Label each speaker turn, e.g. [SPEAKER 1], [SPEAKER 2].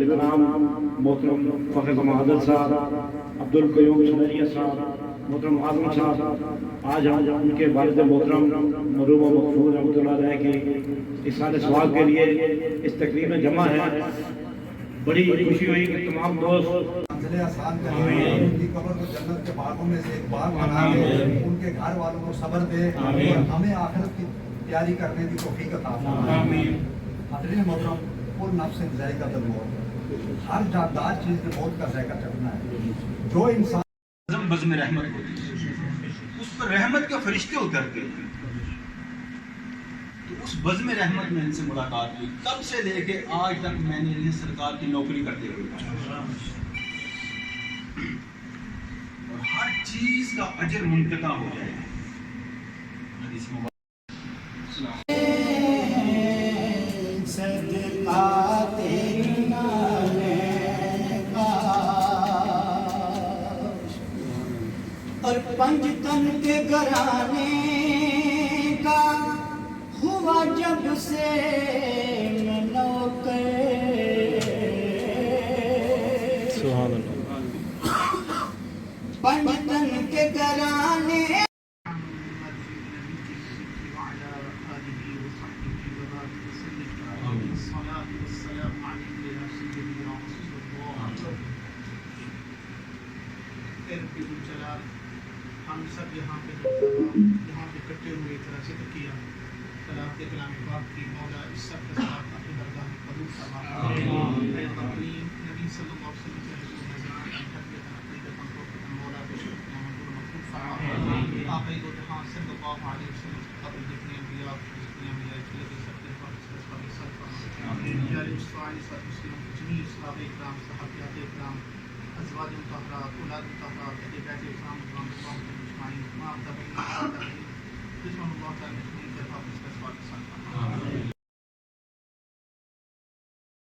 [SPEAKER 1] नायब नाम मोहतरम फ़खर बहादुर साहब, अब्दुल क़य्यूम सुनैया साहब, मोहतरम आज़म साहब, आज हम उनके वालिद मोहतरम मरहूम मक़फूर रहमतुल्लाह अलैह के इसाले सवाब के लिए इस तकरीब में जमा है। बड़ी खुशी हुई कि तमाम दोस्त
[SPEAKER 2] आसान करे, उनकी कब्र को जन्नत के बागों में से एक बाग बना दे, उनके घर वालों को सब्र दे और हमें आखिरत की तैयारी करने की तौफीक अता फरमाए। हाज़रीन मोहतरम, कुल नफ्स ज़ाइक़ातुल मौत, हर जानदार चीज़ ने मौत का ज़ायक़ा चखना है। जो इंसान
[SPEAKER 3] बज़्म रहमत होती है, उस पर रहमत के फरिश्ते उतरते हैं। तो उस बज़्म रहमत में इनसे मुलाकात हुई, तब से लेके आज तक मैंने इन्हें सरकार की नौकरी करते हुए और हर चीज का अजर मुनक़ता हो जाए।
[SPEAKER 4] और पंजतन के घराने का हुआ जब से मैं नौकर, पंजतन के घराने
[SPEAKER 5] हम सब यहाँ पे इकट्ठे हुए तरह से किया सलात के कलाम पाक की मौला इस सब के साथ अपनी दरगाह में कबूल फरमा। नबी सल्लल्लाहु अलैहि वसल्लम मौला आखिरी दो जहां सल्लल्लाहु अलैहि वसल्लम कब्र जितने अंबिया सबके पर सल्लल्लाहु अलैहि वसल्लम जमीर सहाबा इकराम सहाबियात इकराम अज़वाज मुतहहरात औलाद मुतहहरात अहले बैत इकराम इजमाइन मां तबई दुश्मन अल्लाह ताला ने अपनी तरफ से